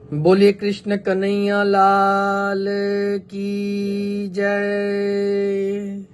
बोलिए कृष्ण कन्हैया लाल की जय।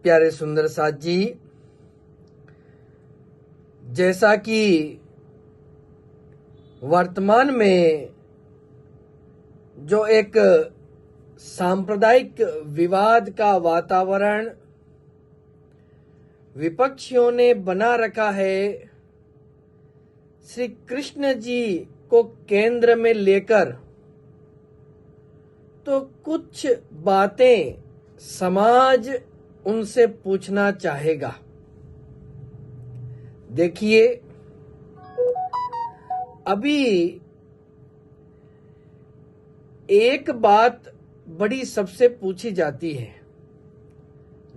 प्यारे सुंदर साथ जी, जैसा कि वर्तमान में जो एक सांप्रदायिक विवाद का वातावरण विपक्षियों ने बना रखा है, श्री कृष्ण जी को केंद्र में लेकर, तो कुछ बातें समाज उनसे पूछना चाहेगा। देखिए, अभी एक बात बड़ी सबसे पूछी जाती है,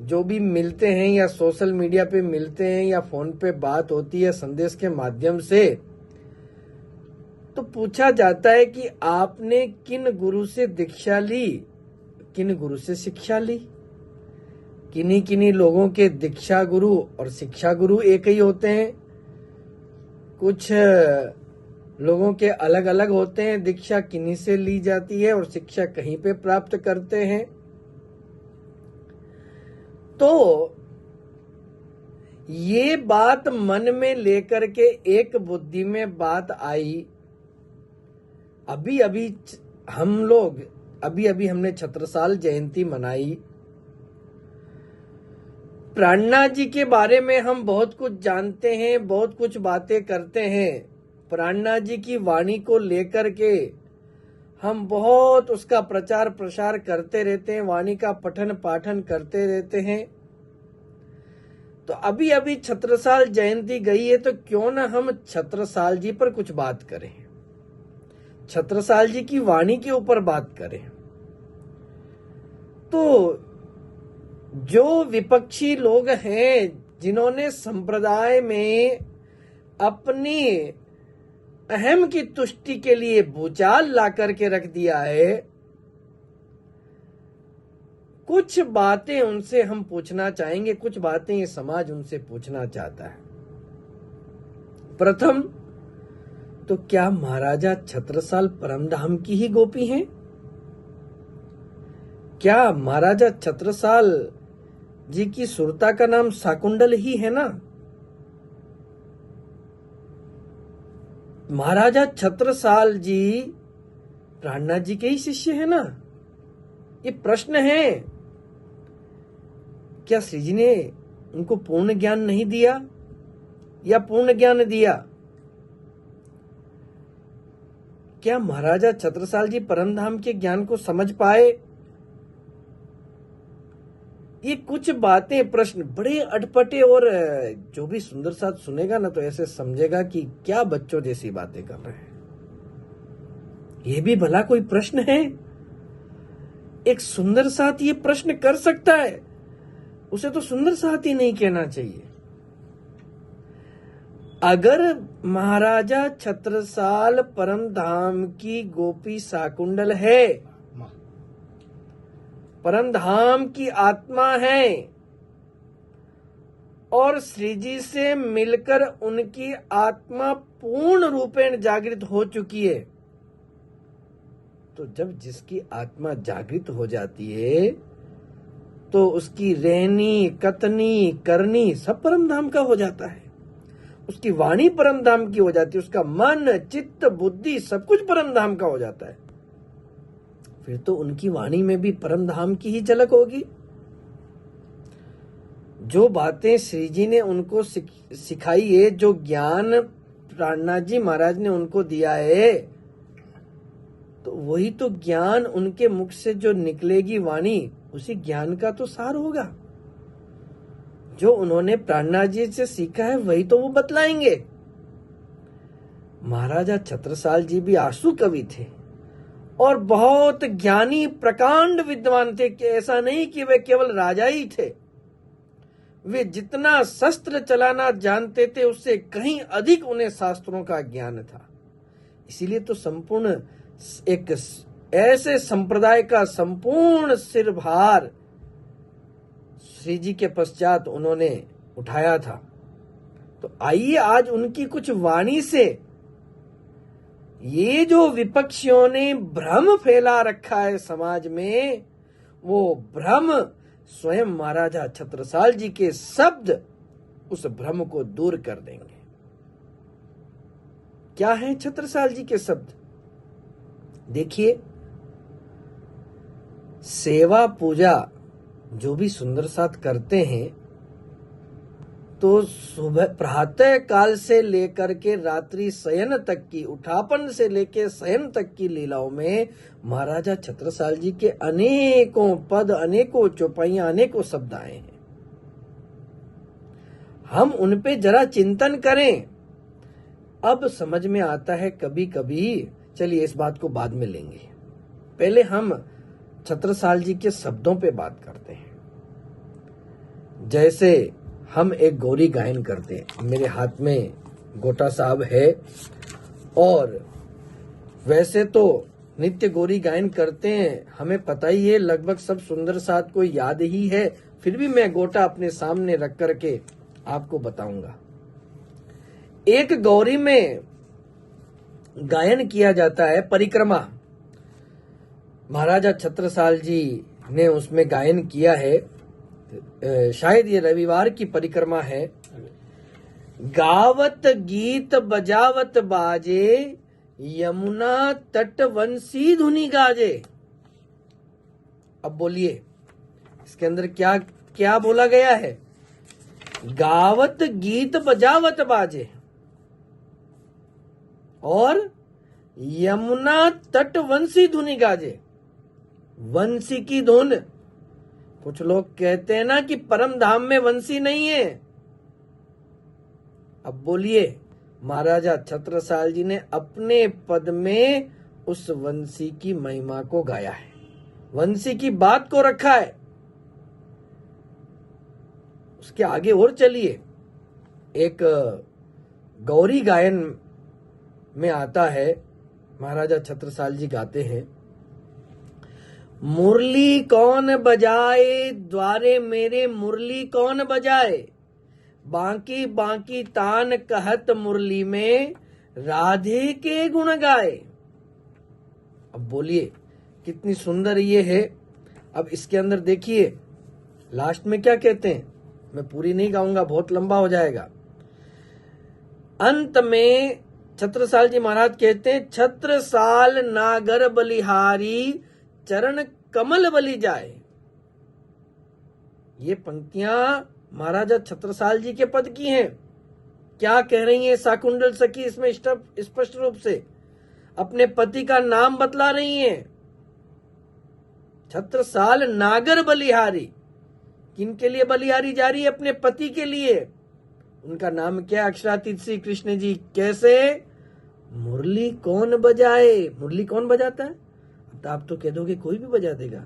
जो भी मिलते हैं या सोशल मीडिया पे मिलते हैं या फोन पे बात होती है संदेश के माध्यम से, तो पूछा जाता है कि आपने किन गुरु से दीक्षा ली, किन गुरु से शिक्षा ली। किन्हीं किन्हीं लोगों के दीक्षा गुरु और शिक्षा गुरु एक ही होते हैं, कुछ लोगों के अलग अलग होते हैं। दीक्षा किन्हीं से ली जाती है और शिक्षा कहीं पे प्राप्त करते हैं। तो ये बात मन में लेकर के एक बुद्धि में बात आई। अभी हमने छत्रसाल जयंती मनाई। प्राणनाथ जी के बारे में हम बहुत कुछ जानते हैं, बहुत कुछ बातें करते हैं। प्राणनाथ जी की वाणी को लेकर के हम बहुत उसका प्रचार प्रसार करते रहते हैं, वाणी का पठन पाठन करते रहते हैं। तो अभी छत्रसाल जयंती गई है, तो क्यों ना हम छत्रसाल जी पर कुछ बात करें, छत्रसाल जी की वाणी के ऊपर बात करें। तो जो विपक्षी लोग हैं, जिन्होंने संप्रदाय में अपनी अहम की तुष्टि के लिए भूचाल ला करके रख दिया है, कुछ बातें उनसे हम पूछना चाहेंगे, कुछ बातें ये समाज उनसे पूछना चाहता है। प्रथम तो क्या महाराजा छत्रसाल परमधाम की ही गोपी हैं? क्या महाराजा छत्रसाल जी की सुरता का नाम शाकुंडल ही है ना? महाराजा छत्रसाल जी प्राणनाथ जी के ही शिष्य है ना? ये प्रश्न है। क्या श्री जी ने उनको पूर्ण ज्ञान नहीं दिया या पूर्ण ज्ञान दिया? क्या महाराजा छत्रसाल जी परमधाम के ज्ञान को समझ पाए? ये कुछ बातें, प्रश्न बड़े अटपटे, और जो भी सुंदर साथ सुनेगा ना, तो ऐसे समझेगा कि क्या बच्चों जैसी बातें कर रहे हैं। ये भी भला कोई प्रश्न है? एक सुंदर साथ ये प्रश्न कर सकता है? उसे तो सुंदर साथ ही नहीं कहना चाहिए। अगर महाराजा छत्रसाल परमधाम की गोपी शाकुंडल है, परमधाम की आत्मा है, और श्री जी से मिलकर उनकी आत्मा पूर्ण रूपेण जागृत हो चुकी है, तो जब जिसकी आत्मा जागृत हो जाती है, तो उसकी रहनी, कथनी, करनी सब परमधाम का हो जाता है। उसकी वाणी परमधाम की हो जाती है, उसका मन, चित्त, बुद्धि सब कुछ परमधाम का हो जाता है। फिर तो उनकी वाणी में भी परमधाम की ही झलक होगी। जो बातें श्री जी ने उनको सिखाई है, जो ज्ञान प्राणनाथ जी महाराज ने उनको दिया है, तो वही तो ज्ञान उनके मुख से जो निकलेगी वाणी, उसी ज्ञान का तो सार होगा। जो उन्होंने प्राणनाथ जी से सीखा है वही तो वो बतलाएंगे। महाराजा छत्रसाल जी भी आंसू कवि थे और बहुत ज्ञानी प्रकांड विद्वान थे, कि ऐसा नहीं कि वे केवल राजा ही थे। वे जितना शस्त्र चलाना जानते थे, उससे कहीं अधिक उन्हें शास्त्रों का ज्ञान था। इसीलिए तो संपूर्ण एक ऐसे संप्रदाय का संपूर्ण सिरभार श्री जी के पश्चात उन्होंने उठाया था। तो आइए आज उनकी कुछ वाणी से ये जो विपक्षियों ने भ्रम फैला रखा है समाज में, वो भ्रम स्वयं महाराजा छत्रसाल जी के शब्द उस भ्रम को दूर कर देंगे। क्या है छत्रसाल जी के शब्द? देखिए, सेवा पूजा जो भी सुंदर साथ करते हैं, तो सुबह प्रातः काल से लेकर के रात्रि शयन तक की, उठापन से लेकर शयन तक की लीलाओं में महाराजा छत्रसाल जी के अनेकों पद, अनेकों चौपाइयां, अनेकों शब्द आए हैं। हम उन पे जरा चिंतन करें, अब समझ में आता है कभी कभी। चलिए इस बात को बाद में लेंगे, पहले हम छत्रसाल जी के शब्दों पे बात करते हैं। जैसे हम एक गौरी गायन करते हैं, मेरे हाथ में गोटा साहब है, और वैसे तो नित्य गौरी गायन करते हैं, हमें पता ही है, लगभग सब सुंदर साथ को याद ही है, फिर भी मैं गोटा अपने सामने रख करके आपको बताऊंगा। एक गौरी में गायन किया जाता है परिक्रमा, महाराजा छत्रसाल जी ने उसमें गायन किया है। शायद ये रविवार की परिक्रमा है। गावत गीत बजावत बाजे, यमुना तट वंशी धुनी गाजे। अब बोलिए इसके अंदर क्या क्या बोला गया है? गावत गीत बजावत बाजे और यमुना तट वंशी धुनी गाजे। वंशी की धुन, कुछ लोग कहते हैं ना कि परम धाम में वंशी नहीं है। अब बोलिए, महाराजा छत्रसाल जी ने अपने पद में उस वंशी की महिमा को गाया है, वंशी की बात को रखा है। उसके आगे और चलिए, एक गौरी गायन में आता है, महाराजा छत्रसाल जी गाते हैं, मुरली कौन बजाए द्वारे मेरे, मुरली कौन बजाए, बांकी बांकी तान कहत मुरली में, राधे के गुण गाए। अब बोलिए कितनी सुंदर ये है। अब इसके अंदर देखिए लास्ट में क्या कहते हैं, मैं पूरी नहीं गाऊंगा, बहुत लंबा हो जाएगा। अंत में छत्रसाल जी महाराज कहते हैं, छत्रसाल नागर बलिहारी, चरण कमल बलि जाए। ये पंक्तियां महाराजा छत्रसाल जी के पद की हैं। क्या कह रही है शाकुंतल सखी इसमें स्पष्ट रूप से अपने पति का नाम बतला रही हैं। छत्रसाल नागर बलिहारी, किनके लिए बलिहारी जा रही है? अपने पति के लिए। उनका नाम क्या? अक्षरातीत श्री कृष्ण जी। कैसे? मुरली कौन बजाए, मुरली कौन बजाता है? तो आप तो कह दोगे कोई भी बजा देगा,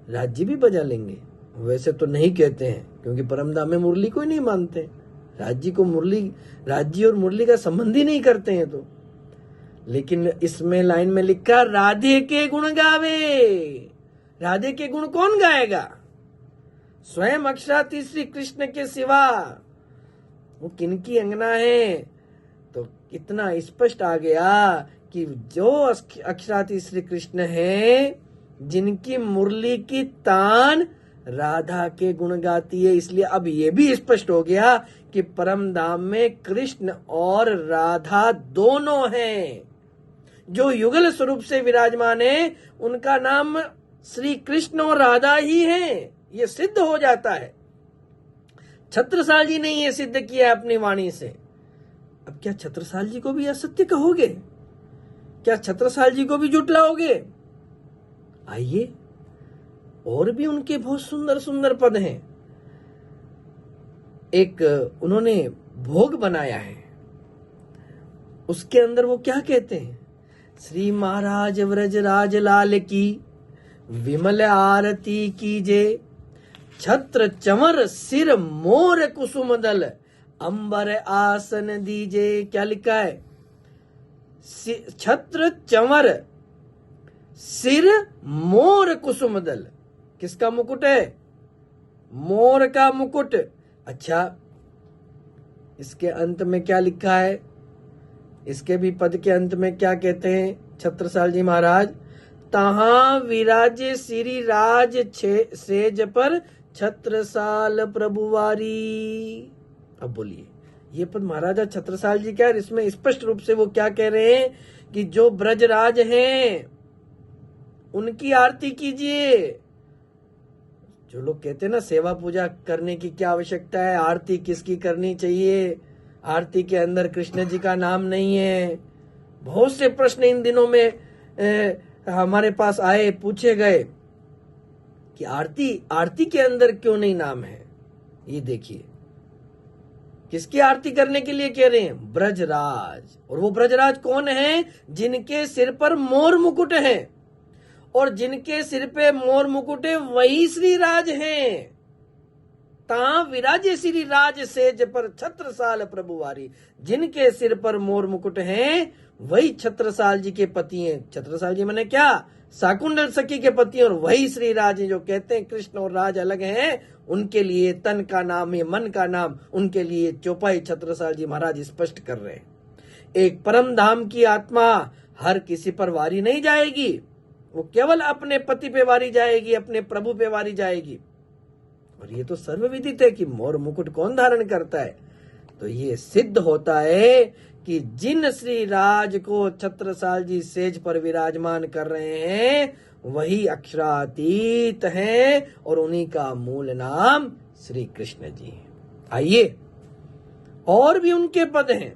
राज्य भी बजा लेंगे। वैसे तो नहीं कहते हैं, क्योंकि परमधाम में मुरली कोई नहीं मानते, राज्य को मुरली, राज्य और मुरली का संबंध ही नहीं करते हैं। तो लेकिन इसमें लाइन में लिखा, राधे के गुण गावे। राधे के गुण कौन गाएगा? स्वयं अक्षरातीत श्री कृष्ण के सिवा वो किनकी अंगना है? तो कितना स्पष्ट आ गया कि जो अक्षरातीत श्री कृष्ण है, जिनकी मुरली की तान राधा के गुण गाती है। इसलिए अब ये भी स्पष्ट हो गया कि परम धाम में कृष्ण और राधा दोनों हैं। जो युगल स्वरूप से विराजमान है, उनका नाम श्री कृष्ण और राधा ही है। ये सिद्ध हो जाता है। छत्रसाल जी ने ये सिद्ध किया अपनी वाणी से। अब क्या छत्रसाल जी को भी असत्य कहोगे? क्या छत्रसाल जी को भी जुटलाओगे? आइए, और भी उनके बहुत सुंदर सुंदर पद हैं। एक उन्होंने भोग बनाया है, उसके अंदर वो क्या कहते हैं? श्री महाराज व्रजराज लाल की विमल आरती कीजे, छत्र चंवर सिर मोर कुसुम दल, अंबर आसन दीजे। क्या लिखा है? छत्र चंवर सिर मोर कुसुम दल। किसका मुकुट है? मोर का मुकुट। अच्छा, इसके अंत में क्या लिखा है? इसके भी पद के अंत में क्या कहते हैं छत्रसाल जी महाराज? तहां विराजे श्री राज सेज पर छत्रसाल प्रभुवारी। अब बोलिए, ये पद महाराजा छत्रसाल जी क्या है? इसमें स्पष्ट रूप से वो क्या कह रहे हैं कि जो ब्रजराज हैं उनकी आरती कीजिए। जो लोग कहते हैं ना सेवा पूजा करने की क्या आवश्यकता है, आरती किसकी करनी चाहिए, आरती के अंदर कृष्ण जी का नाम नहीं है। बहुत से प्रश्न इन दिनों में हमारे पास आए, पूछे गए कि आरती के अंदर क्यों नहीं नाम है। ये देखिए किसकी आरती करने के लिए कह रहे हैं? ब्रजराज। और वो ब्रजराज कौन है? जिनके सिर पर मोर मुकुट है, और जिनके सिर पे मोर मुकुट है वही श्री राज हैं। ता विराजे श्री राज सेज पर छत्रसाल प्रभुवारी। जिनके सिर पर मोर मुकुट हैं वही छत्रसाल जी के पति हैं। छत्रसाल जी माने क्या? शाकुंतल सखी के पति, और वही श्री राज हैं। जो कहते हैं कृष्ण और राज अलग हैं, उनके लिए तन का नाम है, मन का नाम, उनके लिए चौपाई छत्रसाल जी महाराज स्पष्ट कर रहे हैं। एक परम धाम की आत्मा हर किसी पर वारी नहीं जाएगी, वो केवल अपने पति पे वारी जाएगी, अपने प्रभु पे वारी जाएगी। और ये तो सर्वविदित है कि मोर मुकुट कौन धारण करता है। तो ये सिद्ध होता है कि जिन श्री राज को छत्रसाल जी सेज पर विराजमान कर रहे हैं वही अक्षरातीत हैं, और उन्हीं का मूल नाम श्री कृष्ण जी है। आइए, और भी उनके पद हैं।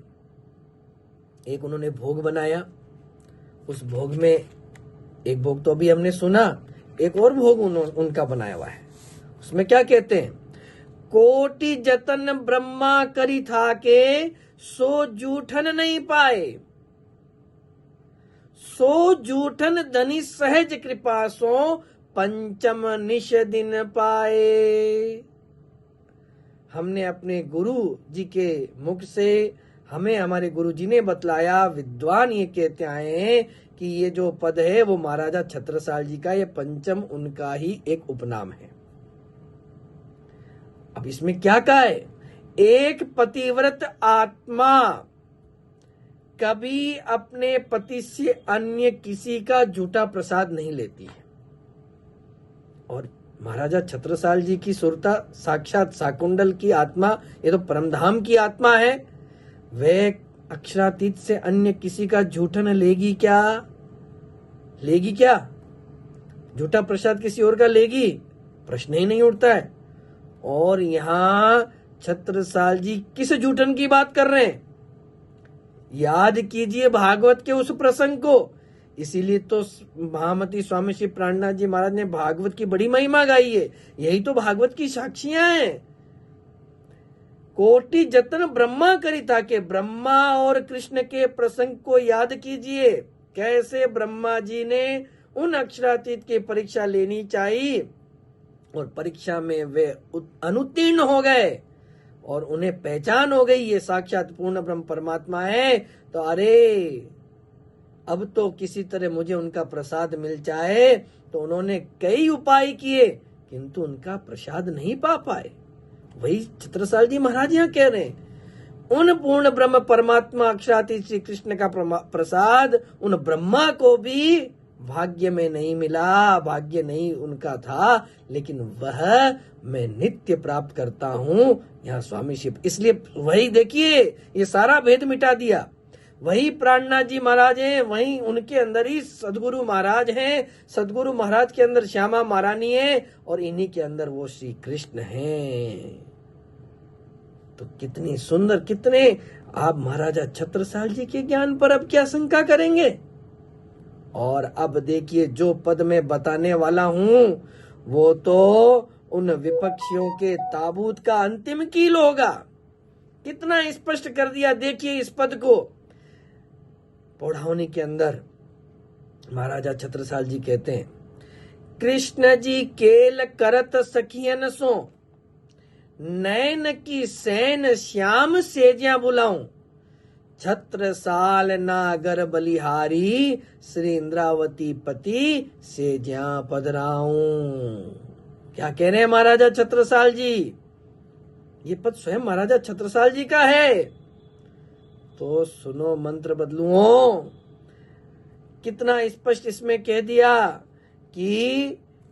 एक उन्होंने भोग बनाया, उस भोग में एक भोग तो अभी हमने सुना, एक और भोग उनका बनाया हुआ है। उसमें क्या कहते हैं? कोटि जतन ब्रह्मा करी था के सो जूठन नहीं पाए, सो जूठन धनी सहज कृपा सो पंचम निश दिन पाए। हमने अपने गुरु जी के मुख से, हमें हमारे गुरु जी ने बतलाया, विद्वान ये कहते आए हैं कि ये जो पद है वो महाराजा छत्रसाल जी का, ये पंचम उनका ही एक उपनाम है। अब इसमें क्या कहा है? एक पतिव्रत आत्मा कभी अपने पति से अन्य किसी का झूठा प्रसाद नहीं लेती है। और महाराजा छत्रसाल जी की सुरता साक्षात शाकुंतल की आत्मा, ये तो परमधाम की आत्मा है, वह अक्षरातीत से अन्य किसी का झूठन लेगी क्या? लेगी क्या? झूठा प्रसाद किसी और का लेगी? प्रश्न ही नहीं उठता है। और यहां छत्रसाल जी किस झूठन की बात कर रहे हैं? याद कीजिए भागवत के उस प्रसंग को। इसीलिए तो महामती स्वामी श्री प्राणनाथ जी महाराज ने भागवत की बड़ी महिमा गाई है। यही तो भागवत की साक्षियां हैं। कोटि जतन ब्रह्मा करी था के, ब्रह्मा और कृष्ण के प्रसंग को याद कीजिए। कैसे ब्रह्मा जी ने उन अक्षरातीत की परीक्षा लेनी चाहिए और परीक्षा में वे अनुत्तीर्ण हो गए और उन्हें पहचान हो गई ये साक्षात पूर्ण ब्रह्म परमात्मा है। तो अरे अब तो किसी तरह मुझे उनका प्रसाद मिल जाए। तो उन्होंने कई उपाय किए किंतु उनका प्रसाद नहीं पा पाए। वही छत्रसाल जी महाराज यहाँ कह रहे हैं, उन पूर्ण ब्रह्म परमात्मा अक्षरातीत श्री कृष्ण का प्रसाद उन ब्रह्मा को भी भाग्य में नहीं मिला, भाग्य नहीं उनका था, लेकिन वह मैं नित्य प्राप्त करता हूं यहाँ स्वामी शिव। इसलिए वही देखिए ये सारा भेद मिटा दिया। वही प्राणनाथ जी महाराज हैं, वही उनके अंदर ही सदगुरु महाराज हैं, सदगुरु महाराज के अंदर श्यामा महारानी है और इन्हीं के अंदर वो श्री कृष्ण हैं। तो कितनी सुंदर, कितने आप महाराजा छत्रसाल जी के ज्ञान पर अब क्या शंका करेंगे। और अब देखिए जो पद में बताने वाला हूं वो तो उन विपक्षियों के ताबूत का अंतिम कील होगा। कितना स्पष्ट कर दिया देखिए इस पद को। पौड़ावनी के अंदर महाराजा छत्रसाल जी कहते हैं, कृष्ण जी केल करत सखियन सो नैन की सैन श्याम सेजिया बुलाऊं, छत्रसाल नागर बलिहारी श्री इंद्रावती पति सेजिया पधराऊं। क्या कह रहे हैं महाराजा छत्रसाल जी? ये पद स्वयं महाराजा छत्रसाल जी का है। तो सुनो, मंत्र बदलूं। कितना स्पष्ट इसमें कह दिया कि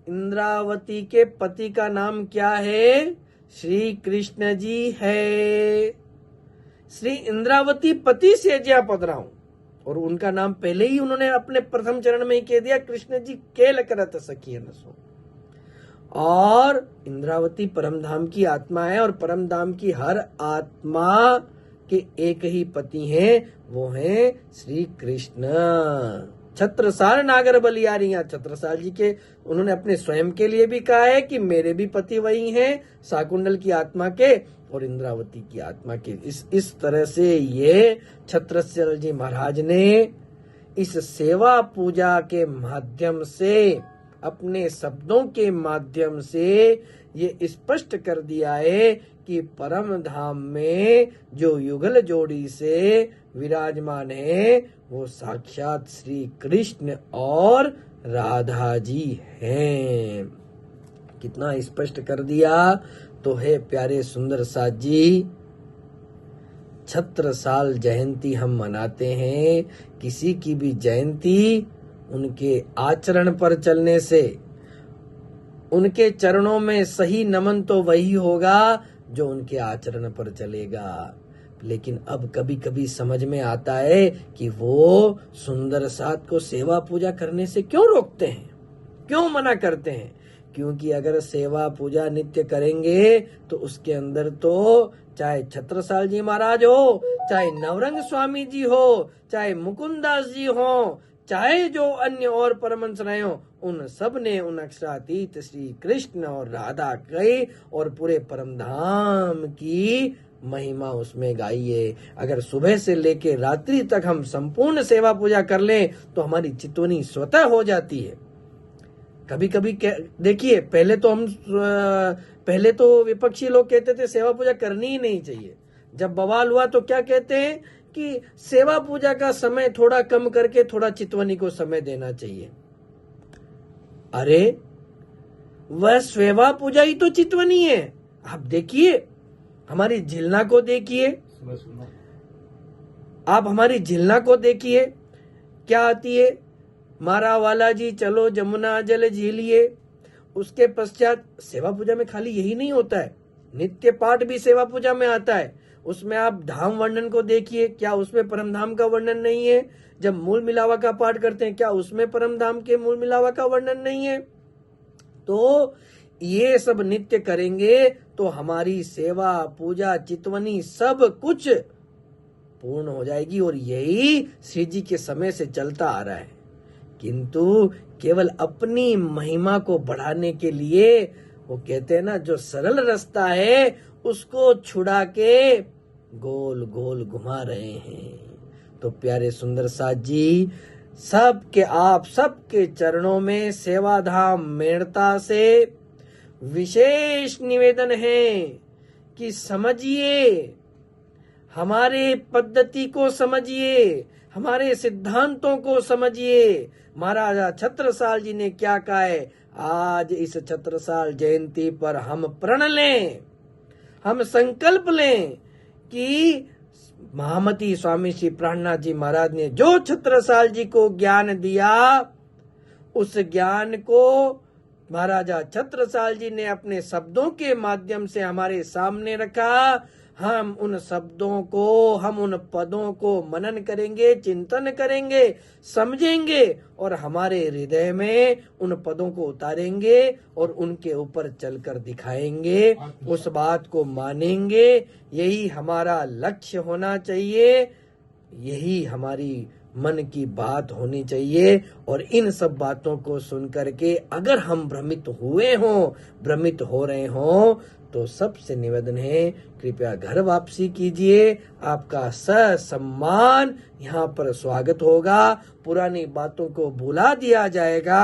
इंद्रावती के पति का नाम क्या है? श्री कृष्ण जी है। श्री इंद्रावती पति से ज्यापद राहु, और उनका नाम पहले ही उन्होंने अपने प्रथम चरण में ही कह दिया, कृष्ण जी केल करत सखी नसो। और इंद्रावती परमधाम की आत्मा है, और परमधाम की हर आत्मा के एक ही पति हैं, वो हैं श्री कृष्ण। छत्रसाल नागर बलियारी, यहाँ छत्रसाल जी के उन्होंने अपने स्वयं के लिए भी कहा है कि मेरे भी पति वही हैं, शाकुंडल की आत्मा के और इंद्रावती की आत्मा के। इस तरह से ये छत्रसाल जी महाराज ने इस सेवा पूजा के माध्यम से, अपने शब्दों के माध्यम से ये स्पष्ट कर दिया है कि परम धाम में जो युगल जोड़ी से विराजमान है वो साक्षात श्री कृष्ण और राधा जी हैं। कितना स्पष्ट कर दिया। तो है प्यारे सुंदर साथ जी, छत्रसाल जयंती हम मनाते हैं। किसी की भी जयंती उनके आचरण पर चलने से, उनके चरणों में सही नमन तो वही होगा जो उनके आचरण पर चलेगा। लेकिन अब कभी कभी समझ में आता है कि वो सुंदर साथ को सेवा पूजा करने से क्यों रोकते हैं, क्यों मना करते हैं। क्योंकि अगर सेवा पूजा नित्य करेंगे तो उसके अंदर तो चाहे छत्रसाल जी महाराज हो, चाहे नवरंग स्वामी जी हो, चाहे मुकुंदास जी हो, चाहे जो अन्य और परमहंस रहे हो, उन सब ने उन अक्षरातीत श्री कृष्ण और राधा कई और पूरे परमधाम की महिमा उसमें गाई है। अगर सुबह से लेके रात्रि तक हम संपूर्ण सेवा पूजा कर लें तो हमारी चितवनी स्वतः हो जाती है। कभी कभी देखिए, पहले तो विपक्षी लोग कहते थे सेवा पूजा करनी ही नहीं चाहिए। जब बवाल हुआ तो क्या कहते हैं कि सेवा पूजा का समय थोड़ा कम करके थोड़ा चितवनी को समय देना चाहिए। अरे वह सेवा पूजा ही तो चितवनी है। आप देखिए, हमारी झिलना को देखिए, आप हमारी झिलना को देखिए, क्या आती है? मारा वाला जी चलो जमुना जल झीलिए। उसके पश्चात सेवा पूजा में खाली यही नहीं होता है, नित्य पाठ भी सेवा पूजा में आता है। उसमें आप धाम वर्णन को देखिए, क्या उसमें परमधाम का वर्णन नहीं है? जब मूल मिलावा का पाठ करते हैं, क्या उसमें परमधाम के मूल मिलावा का वर्णन नहीं है? तो ये सब नित्य करेंगे तो हमारी सेवा पूजा चितवनी सब कुछ पूर्ण हो जाएगी। और यही श्री जी के समय से चलता आ रहा है। किंतु केवल अपनी महिमा को बढ़ाने के लिए वो कहते हैं ना, जो सरल रास्ता है उसको छुड़ा के गोल गोल घुमा रहे हैं। तो प्यारे सुंदर साथ जी, सबके चरणों में सेवाधाम मेड़ता से विशेष निवेदन है कि समझिए, हमारे पद्धति को समझिए, हमारे सिद्धांतों को समझिए। महाराजा छत्रसाल जी ने क्या कहा है? आज इस छत्रसाल जयंती पर हम प्रण लें, हम संकल्प लें कि महामती स्वामी श्री प्राणनाथ जी महाराज ने जो छत्रसाल जी को ज्ञान दिया, उस ज्ञान को महाराजा छत्रसाल जी ने अपने शब्दों के माध्यम से हमारे सामने रखा। हम उन शब्दों को, हम उन पदों को मनन करेंगे, चिंतन करेंगे, समझेंगे और हमारे हृदय में उन पदों को उतारेंगे और उनके ऊपर चलकर दिखाएंगे, उस बात को मानेंगे। यही हमारा लक्ष्य होना चाहिए, यही हमारी मन की बात होनी चाहिए। और इन सब बातों को सुन करके अगर हम भ्रमित हुए हों, भ्रमित हो रहे हों, तो सबसे निवेदन है, कृपया घर वापसी कीजिए। आपका सम्मान यहाँ पर स्वागत होगा, पुरानी बातों को भुला दिया जाएगा।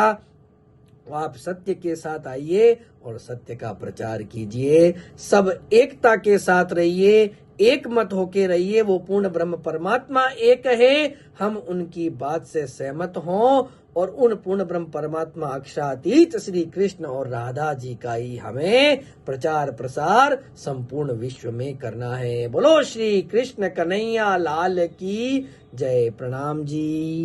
आप सत्य के साथ आइए और सत्य का प्रचार कीजिए। सब एकता के साथ रहिए, एक मत होके रहिए। वो पूर्ण ब्रह्म परमात्मा एक है, हम उनकी बात से सहमत हों और उन पूर्ण ब्रह्म परमात्मा अक्षरातीत श्री कृष्ण और राधा जी का ही हमें प्रचार प्रसार संपूर्ण विश्व में करना है। बोलो श्री कृष्ण कन्हैया लाल की जय। प्रणाम जी।